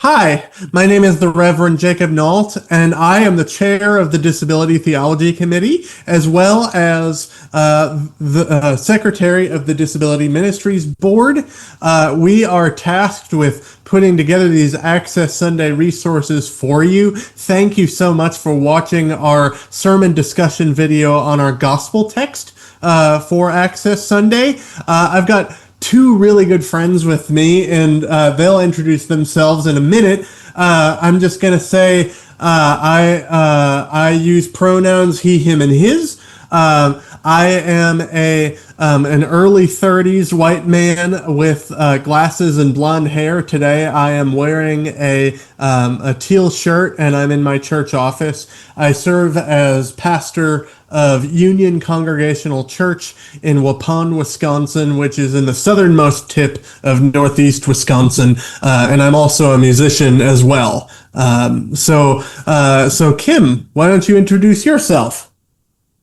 Hi, my name is the Reverend Jacob Nault, and I am the chair of the Disability Theology Committee, as well as the secretary of the Disability Ministries Board. We are tasked with putting together these Access Sunday resources for you. Thank you so much for watching our sermon discussion video on our gospel text for Access Sunday. I've got two really good friends with me, and they'll introduce themselves in a minute. I'm just gonna say I use pronouns he, him, and his. I am an early 30s white man with glasses and blonde hair. Today I am wearing a teal shirt, and I'm in my church office. I serve as pastor of Union Congregational Church in Waupun, Wisconsin, which is in the southernmost tip of northeast Wisconsin, and I'm also a musician as well. So Kim, why don't you introduce yourself?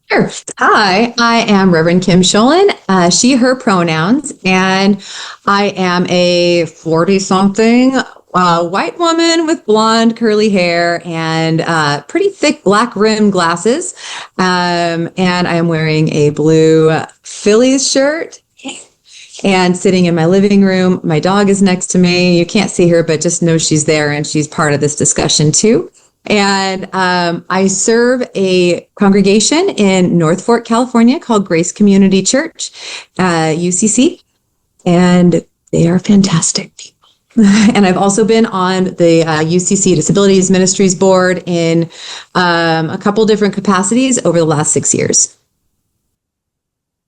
Sure. Hi, I am Reverend Kim Sholin, she, her pronouns, and I am a 40-something white woman with blonde curly hair and pretty thick black rim glasses. And I am wearing a blue Phillies shirt and sitting in my living room. My dog is next to me. You can't see her, but just know she's there and she's part of this discussion too. And I serve a congregation in North Fork, California called Grace Community Church, UCC, and they are fantastic people. And I've also been on the UCC Disabilities Ministries Board in a couple different capacities over the last 6 years.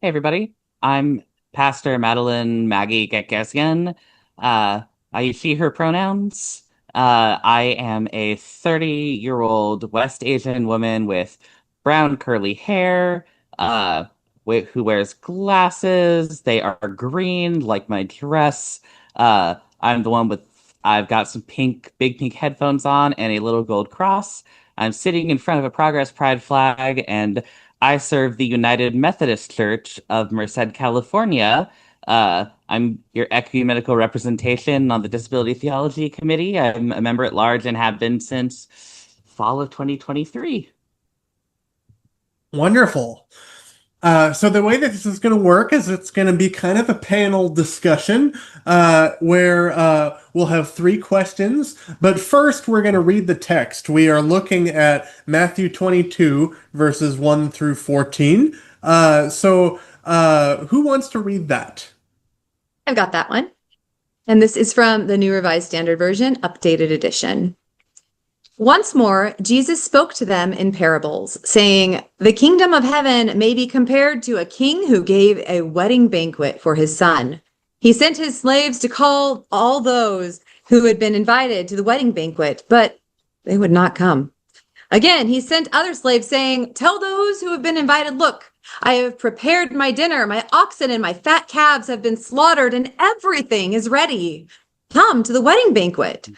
Hey, everybody. I'm Pastor Madeline Maggie Gekesian. I use she, her pronouns. I am a 30-year-old West Asian woman with brown curly hair, who wears glasses. They are green, like my dress. I'm the one I've got some big pink headphones on and a little gold cross. I'm sitting in front of a Progress Pride flag, and I serve the United Methodist Church of Merced, California. I'm your ecumenical representation on the Disability Theology Committee. I'm a member at large and have been since fall of 2023. Wonderful. So the way that this is going to work is it's going to be kind of a panel discussion where we'll have three questions. But first, we're going to read the text. We are looking at Matthew 22, verses 1 through 14. So who wants to read that? I've got that one. And this is from the New Revised Standard Version, updated edition. Once more, Jesus spoke to them in parables, saying, "The kingdom of heaven may be compared to a king who gave a wedding banquet for his son. He sent his slaves to call all those who had been invited to the wedding banquet, but they would not come. Again, he sent other slaves, saying, 'Tell those who have been invited, look, I have prepared my dinner. My oxen and my fat calves have been slaughtered, and everything is ready. Come to the wedding banquet.'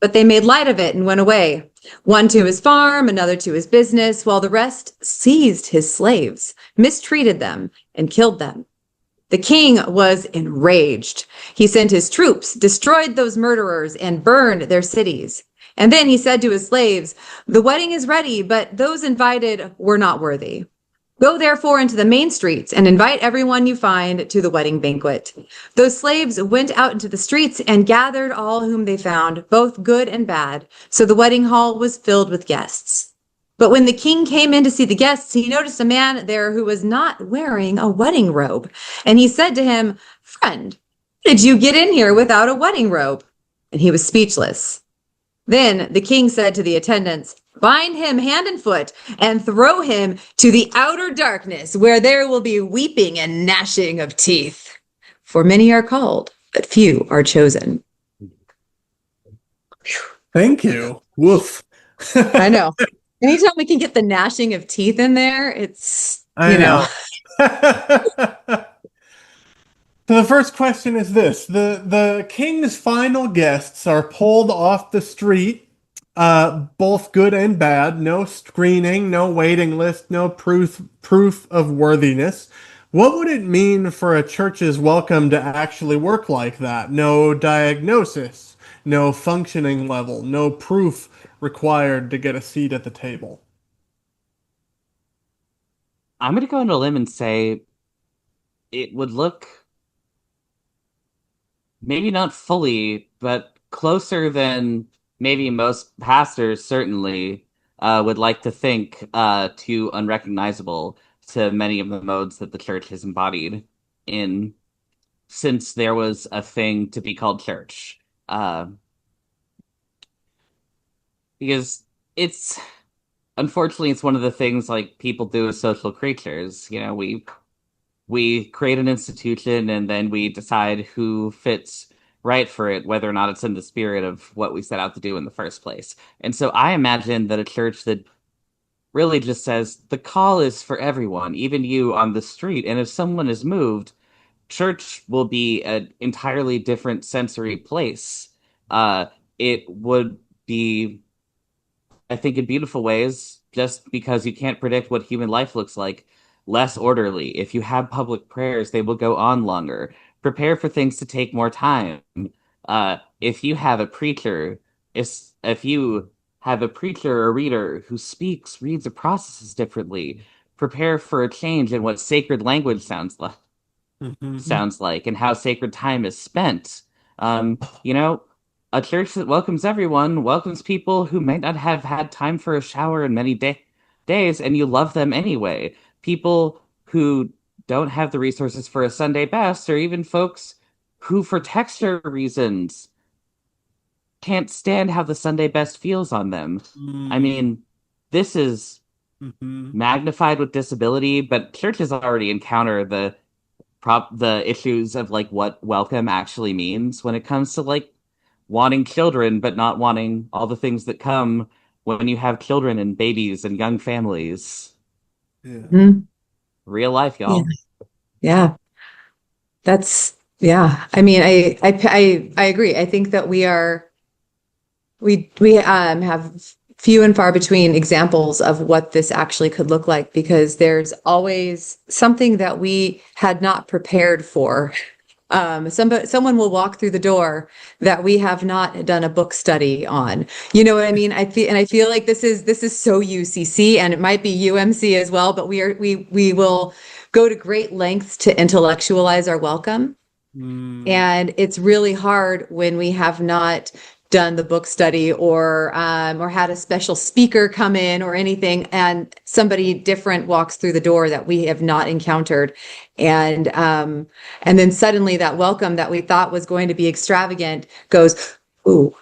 But they made light of it and went away, one to his farm, another to his business, while the rest seized his slaves, mistreated them, and killed them. The king was enraged. He sent his troops, destroyed those murderers, and burned their cities. And then he said to his slaves, 'The wedding is ready, but those invited were not worthy. Go therefore into the main streets and invite everyone you find to the wedding banquet.' Those slaves went out into the streets and gathered all whom they found, both good and bad. So the wedding hall was filled with guests. But when the king came in to see the guests, he noticed a man there who was not wearing a wedding robe. And he said to him, 'Friend, how did you get in here without a wedding robe?' And he was speechless. Then the king said to the attendants, 'Bind him hand and foot and throw him to the outer darkness, where there will be weeping and gnashing of teeth. For many are called, but few are chosen.'" Thank you. Woof. I know. Anytime we can get the gnashing of teeth in there, it's, I know. So the first question is this. The king's final guests are pulled off the street, both good and bad. No screening, no waiting list, no proof of worthiness. What would it mean for a church's welcome to actually work like that? No diagnosis, no functioning level, no proof required to get a seat at the table. I'm going to go on a limb and say it would look maybe not fully, but closer than maybe most pastors certainly would like to think to unrecognizable to many of the modes that the church has embodied in since there was a thing to be called church. Because it's unfortunately it's one of the things like people do as social creatures. You know, we create an institution and then we decide who fits right for it, whether or not it's in the spirit of what we set out to do in the first place. And so I imagine that a church that really just says the call is for everyone, even you on the street. And if someone is moved, church will be an entirely different sensory place. It would be, I think, in beautiful ways, just because you can't predict what human life looks like, less orderly. If you have public prayers, they will go on longer. Prepare for things to take more time. If you have a preacher, if you have a preacher or reader who speaks, reads, or processes differently, prepare for a change in what sacred language Mhm. sounds like and how sacred time is spent. You know, a church that welcomes everyone welcomes people who might not have had time for a shower in many days, and you love them anyway. People who don't have the resources for a Sunday best, or even folks who, for texture reasons, can't stand how the Sunday best feels on them. I Mm. mean, this is Mhm. magnified with disability, but churches already encounter the issues of like what welcome actually means when it comes to like wanting children but not wanting all the things that come when you have children and babies and young families. Yeah. Mhm. Real life, Yeah. y'all. Yeah. That's, yeah. I mean, I agree. I think that we have few and far between examples of what this actually could look like because there's always something that we had not prepared for. Someone will walk through the door that we have not done a book study on. You know what I mean? I feel like this is so UCC and it might be UMC as well, but we will go to great lengths to intellectualize our welcome. Mm. And it's really hard when we have not done the book study or had a special speaker come in or anything, and somebody different walks through the door that we have not encountered, and then suddenly that welcome that we thought was going to be extravagant goes, ooh,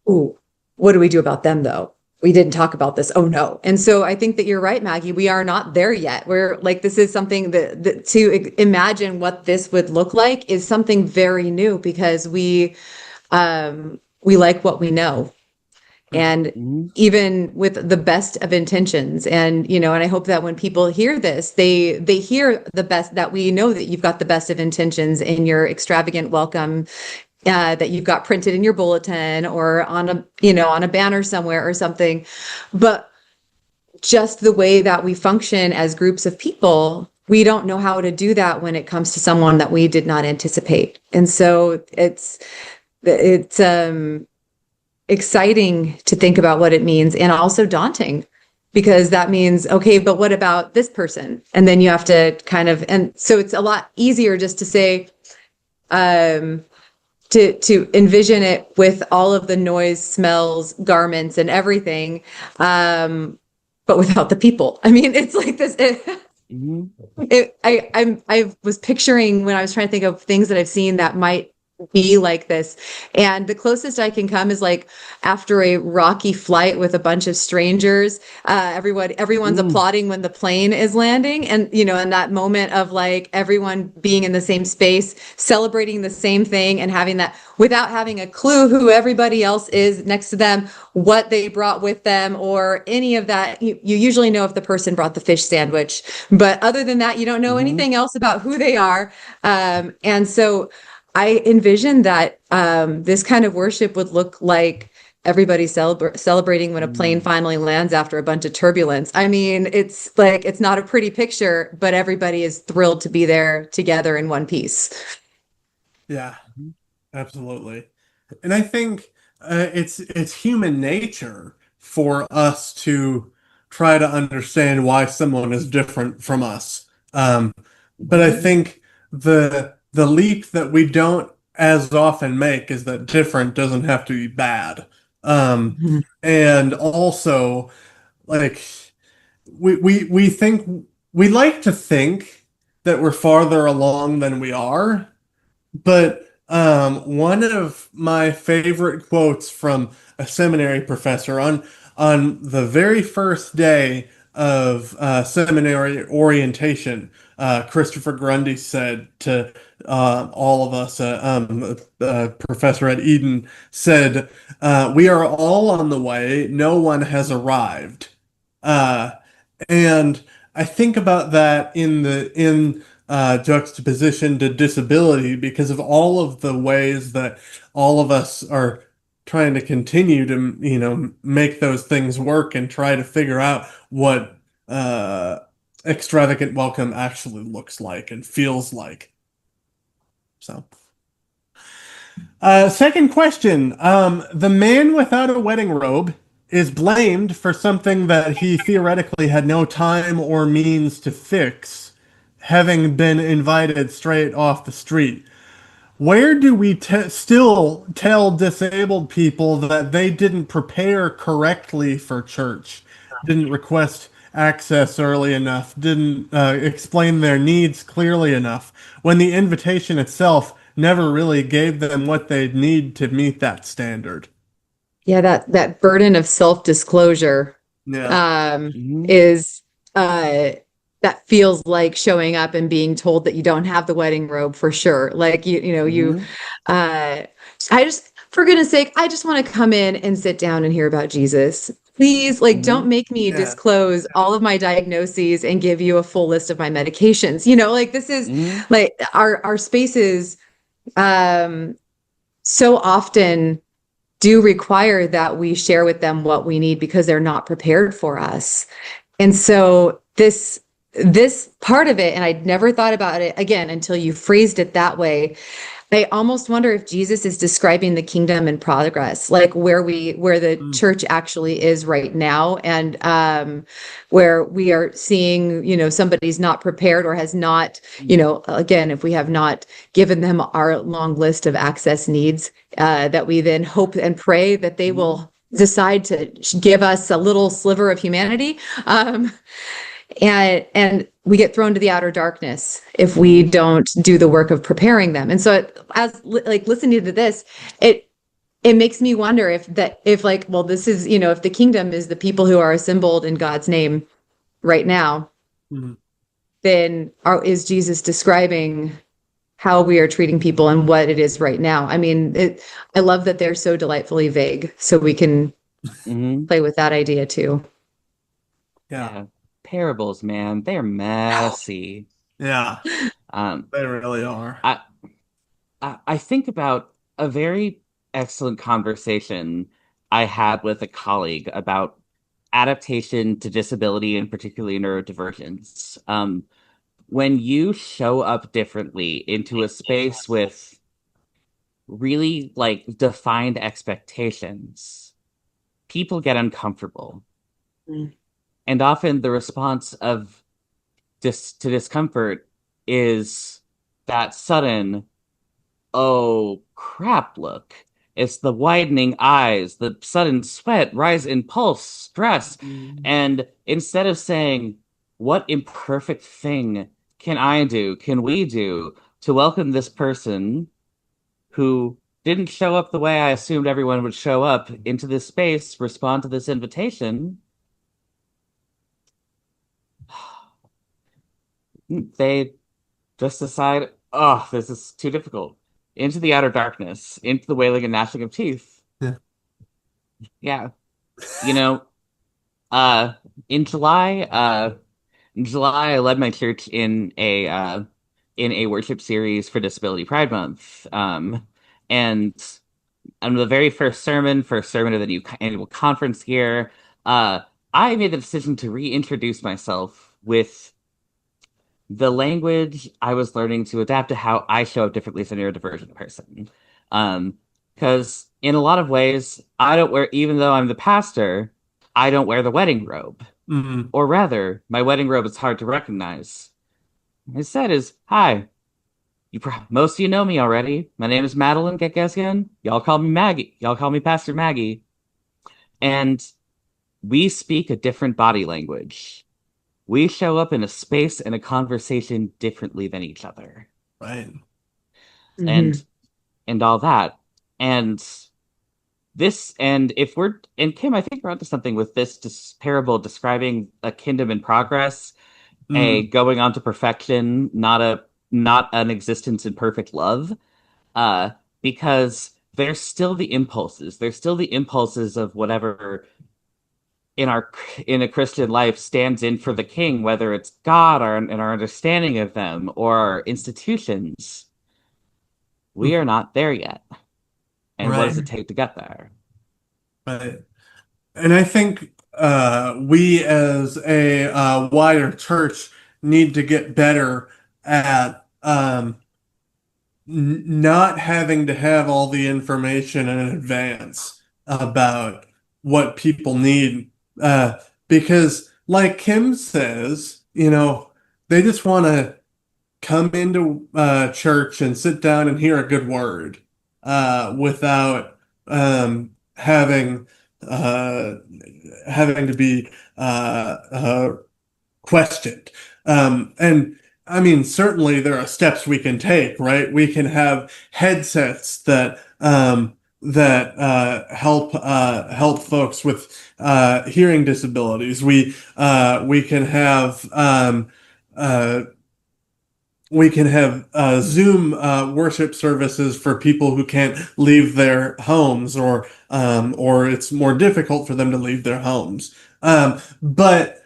ooh, what do we do about them though? We didn't talk about this. Oh no. And so I think that you're right, Maggie. We are not there yet. We're like, this is something that to imagine what this would look like is something very new because we like what we know. And Mhm. even with the best of intentions and I hope that when people hear this they hear the best, that we know that you've got the best of intentions in your extravagant welcome, that you've got printed in your bulletin or on a banner somewhere or something. But just the way that we function as groups of people, we don't know how to do that when it comes to someone that we did not anticipate. And so it's exciting to think about what it means and also daunting because that means, okay, but what about this person? And then you have to and so it's a lot easier just to say, um, to envision it with all of the noise, smells, garments, and everything, but without the people. I mean, it's like this. Mhm. I was picturing when I was trying to think of things that I've seen that might be like this. And the closest I can come is like after a rocky flight with a bunch of strangers, everyone's Mm. applauding when the plane is landing. And, in that moment of like everyone being in the same space, celebrating the same thing and having that without having a clue who everybody else is next to them, what they brought with them or any of that. You usually know if the person brought the fish sandwich, but other than that, you don't know Mhm. anything else about who they are. And so I envision that this kind of worship would look like everybody celebrating when a plane Mm. finally lands after a bunch of turbulence. I mean, it's like it's not a pretty picture, but everybody is thrilled to be there together in one piece. Yeah, absolutely. And I think it's human nature for us to try to understand why someone is different from us. But I think the leap that we don't as often make is that different doesn't have to be bad. Um, Mhm. and also, like we think we like to think that we're farther along than we are. But one of my favorite quotes from a seminary professor on the very first day of seminary orientation, Christopher Grundy said to all of us, a professor at Eden said, "We are all on the way. No one has arrived." Uh, and I think about that in juxtaposition to disability because of all of the ways that all of us are trying to continue to, make those things work and try to figure out what extravagant welcome actually looks like and feels like. So, second question. The man without a wedding robe is blamed for something that he theoretically had no time or means to fix, having been invited straight off the street. Where do we still tell disabled people that they didn't prepare correctly for church, didn't request access early enough, didn't explain their needs clearly enough, when the invitation itself never really gave them what they need to meet that standard? Yeah, that burden of self-disclosure Yeah. um, Mhm. is that feels like showing up and being told that you don't have the wedding robe for sure. Like Mhm. uh, I just, for goodness sake, I just want to come in and sit down and hear about Jesus. Please, like, don't Mhm. make me Yeah. disclose all of my diagnoses and give you a full list of my medications. Like this is Mhm. like our spaces um, so often do require that we share with them what we need because they're not prepared for us. And so this part of it, and I'd never thought about it again until you phrased it that way. I almost wonder if Jesus is describing the kingdom in progress, like where the Mm. church actually is right now, and where we are seeing, somebody's not prepared or has not, again, if we have not given them our long list of access needs, that we then hope and pray that they Mhm. will decide to give us a little sliver of humanity. Um, and we get thrown to the outer darkness if we Mhm. don't do the work of preparing them. And so as like listening to this, it makes me wonder if like, well, this is, if the kingdom is the people who are assembled in God's name right now, Mm. then is Jesus describing how we are treating people and what it is right now? I mean, I love that they're so delightfully vague, so we can Mhm. play with that idea too. Yeah. Yeah. Parables, man, they're messy. Yeah. Um, They really are. I I think about a very excellent conversation I had with a colleague about adaptation to disability and particularly neurodivergence. When you show up differently into a space with really like defined expectations, people get uncomfortable. Mm. And often the response of discomfort is that sudden, oh crap, look. It's the widening eyes, the sudden sweat, rise in pulse, stress. Mm. And instead of saying, what imperfect thing can I do, can we do to welcome this person who didn't show up the way I assumed everyone would show up into this space, respond to this invitation, they just decide, oh, this is too difficult. Into the outer darkness, into the wailing and gnashing of teeth. Yeah. Yeah. You know, uh in July, I led my church in a worship series for Disability Pride Month. And on the very first sermon of the new annual conference year, uh, I made the decision to reintroduce myself with the language I was learning to adapt to how I show up differently as a neurodivergent person. Um, Because in a lot of ways, I don't wear, even though I'm the pastor, I don't wear the wedding robe. Mm. Or rather, my wedding robe is hard to recognize. Instead is, hi, most of you know me already. My name is Madeline Gekesian. Y'all call me Maggie. Y'all call me Pastor Maggie. And we speak a different body language. We show up in a space and a conversation differently than each other. Right. And Mhm. all that. And this, and if we're, and Kim, I think we're onto something with this parable describing a kingdom in progress, a Mm. going on to perfection, not an existence in perfect love. Uh, because there's still the impulses of whatever in our in a Christian life stands in for the king, whether it's God or in our understanding of them or our institutions. We are not there yet. And what does it Right. take to get there? Right. And I think we as a wider church need to get better at not having to have all the information in advance about what people need. Uh, because, like Kim says, they just want to come into church and sit down and hear a good word without uh, having to be questioned. And I mean, certainly there are steps we can take, right? We can have headsets that help folks with hearing disabilities. We can have uh, Zoom worship services for people who can't leave their homes, or it's more difficult for them to leave their homes. But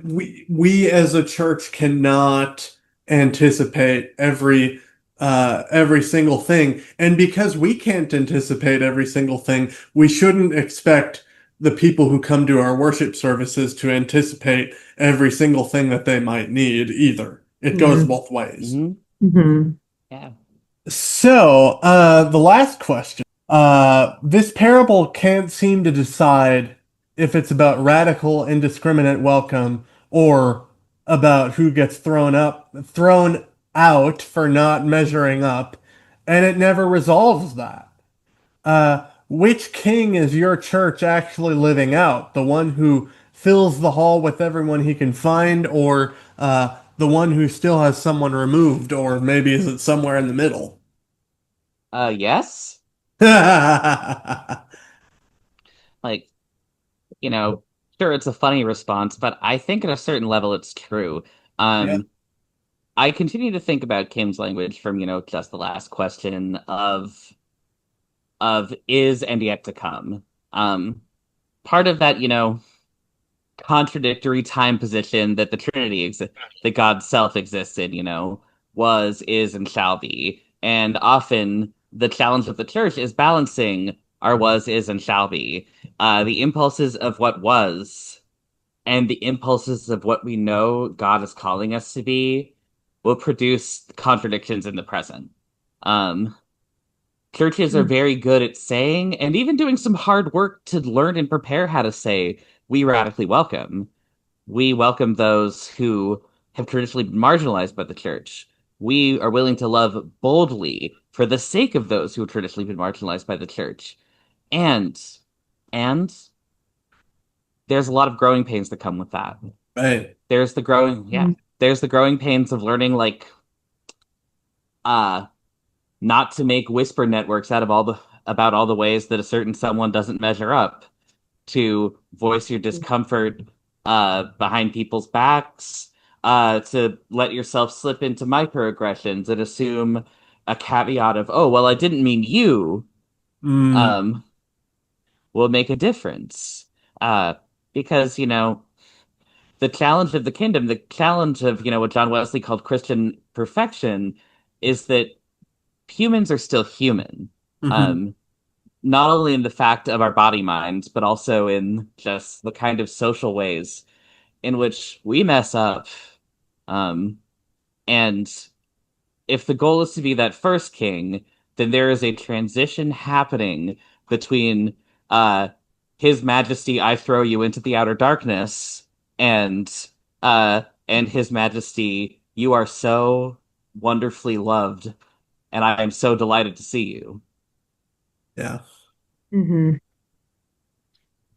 we as a church cannot anticipate every single thing, and because we can't anticipate every single thing, we shouldn't expect the people who come to our worship services to anticipate every single thing that they might need either. It goes Mhm. both ways. Hmm. Mhm. Yeah. So, the last question. This parable can't seem to decide if it's about radical, indiscriminate welcome or about who gets thrown out for not measuring up, and it never resolves that. Which king is your church actually living out? The one who fills the hall with everyone he can find, or the one who still has someone removed, or maybe is it somewhere in the middle? Yes. Like, you know, sure, it's a funny response, but I think at a certain level it's true. Yeah. Um, I continue to think about Kim's language from, just the last question of is and yet to come. Um, Part of that, contradictory time position that the that God's self exists in, was, is, and shall be. And often the challenge of the church is balancing our was, is, and shall be. The impulses of what was and the impulses of what we know God is calling us to be will produce contradictions in the present. Um, Churches are very good at saying and even doing some hard work to learn and prepare how to say, we radically welcome. We welcome those who have traditionally been marginalized by the church. We are willing to love boldly for the sake of those who have traditionally been marginalized by the church. And, and there's a lot of growing pains that come with that. Right. There's the growing, yeah, there's the growing pains of learning, like, uh, not to make whisper networks out of about all the ways that a certain someone doesn't measure up, to voice your discomfort behind people's backs, to let yourself slip into microaggressions and assume a caveat of, oh, well, I didn't mean you, Mm. um, will make a difference. Uh, because, the challenge of the kingdom, the challenge of, what John Wesley called Christian perfection, is that humans are still human. Hmm. Um, Not only in the fact of our body minds, but also in just the kind of social ways in which we mess up. Um, and if the goal is to be that first king, then there is a transition happening between uh His Majesty, I throw you into the outer darkness, and His Majesty, you are so wonderfully loved, and I am so delighted to see you. Yeah. Mm-hmm.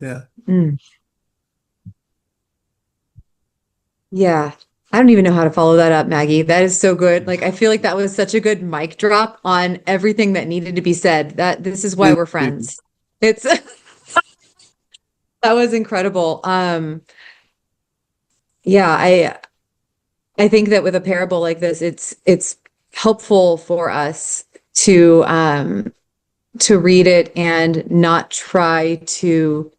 Yeah. Mm. Yeah. I don't even know how to follow that up, Maggie. That is so good. Like, I feel like that was such a good mic drop on everything that needed to be said. That this is why we're friends. It's that was incredible. Yeah, I think that with a parable like this, it's helpful for us to read it and not try to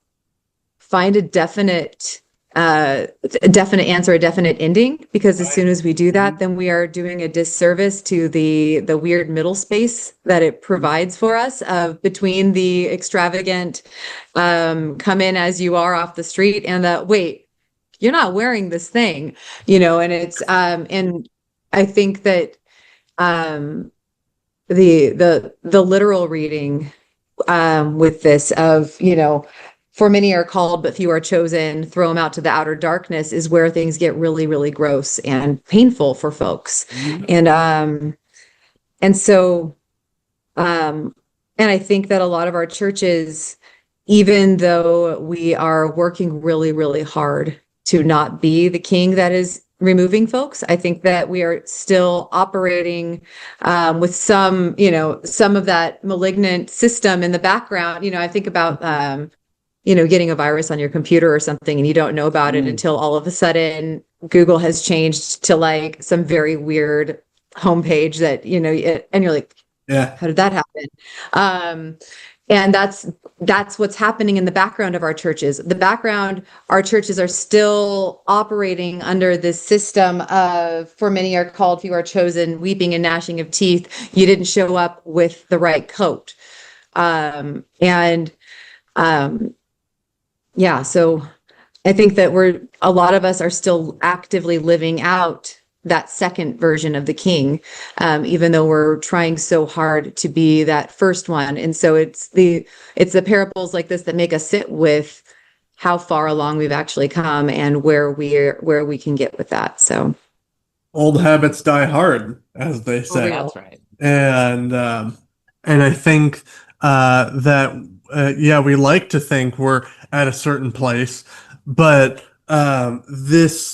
find a definite answer, a definite ending, because as soon as we do that, then we are doing a disservice to the weird middle space that it provides for us of between the extravagant come in as you are off the street and the wait, you're not wearing this thing, and it's and I think that the literal reading with this of, for many are called, but few are chosen, throw them out to the outer darkness is where things get really, really gross and painful for folks. And so, and I think that a lot of our churches, even though we are working really, really hard to not be the king that is removing folks, I think that we are still operating with some of that malignant system in the background. I think about getting a virus on your computer or something, and you don't know about it until all of a sudden Google has changed to like some very weird homepage that, and you're like, Yeah. how did that happen? And that's what's happening in the background of our churches. Our churches are still operating under this system of, for many are called, few are chosen, weeping and gnashing of teeth. You didn't show up with the right coat. Yeah, so I think that a lot of us are still actively living out that second version of the king, even though we're trying so hard to be that first one. And so it's the parables like this that make us sit with how far along we've actually come and where we can get with that. So Old habits die hard, as they say. That's right. And I think that we like to think we're at a certain place, but this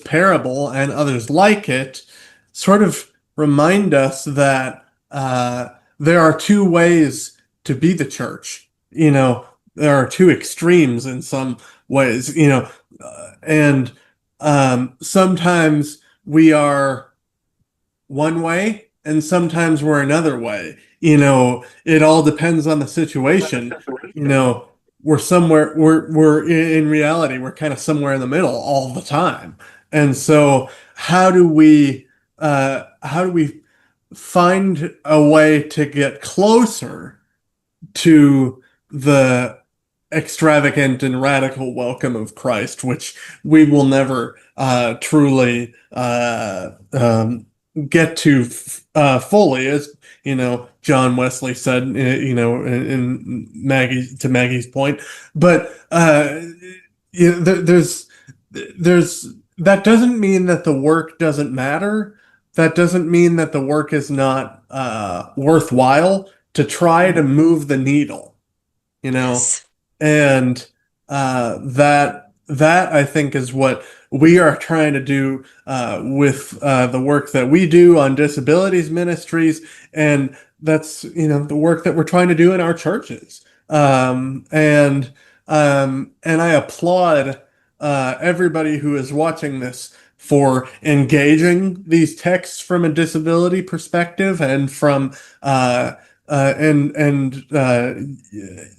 parable and others like it sort of remind us that there are two ways to be the church. There are two extremes in some ways. And sometimes we are one way, and sometimes we're another way. It all depends on the situation. We're in reality, we're kind of somewhere in the middle all the time. And so how do we find a way to get closer to the extravagant and radical welcome of Christ, which we will never truly get to fully, as John Wesley said, in Maggie's point. But there's that doesn't mean that the work doesn't matter. That doesn't mean that the work is not worthwhile to try to move the needle. yes. And that I think is what we are trying to do with the work that we do on disabilities ministries, and that's the work that we're trying to do in our churches. And I applaud everybody who is watching this for engaging these texts from a disability perspective and from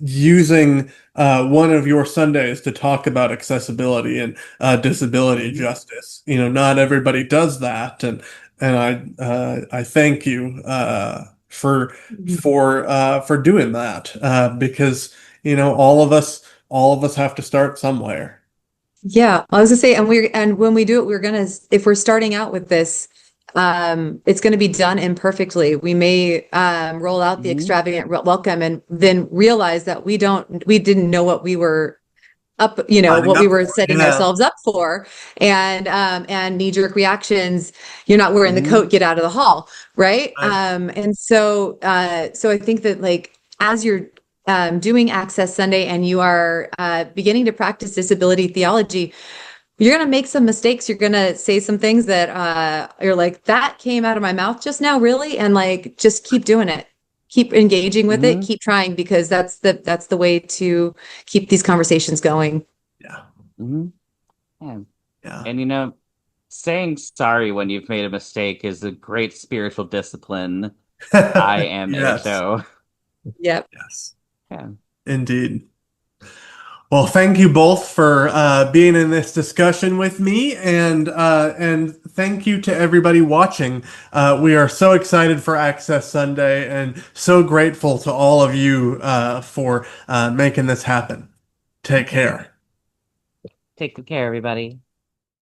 using one of your Sundays to talk about accessibility and disability justice. Not everybody does that, and I thank you for doing that, because all of us have to start somewhere. Yeah, I was gonna say, and when we do it, if we're starting out with this, it's going to be done imperfectly. We may roll out the Mhm. extravagant welcome and then realize that we didn't know what we were up, Signing what we up were for. setting Yeah. ourselves up for, and knee-jerk reactions. You're not wearing the Mhm. coat, get out of the hall, right? Right. And so I think that, like, as you're doing Access Sunday and you are beginning to practice disability theology, you're going to make some mistakes. You're going to say some things that you're like, that came out of my mouth just now, really? And like, just keep doing it. Keep engaging with it. Mhm. Keep trying, because that's the way to keep these conversations going. Yeah. Mhm. Yeah. Yeah. And saying sorry when you've made a mistake is a great spiritual discipline. I am Yes. HO. Yep. Yes. Yeah. Indeed. Well, thank you both for being in this discussion with me, and thank you to everybody watching. We are so excited for Access Sunday, and so grateful to all of you for making this happen. Take care. Take good care, everybody.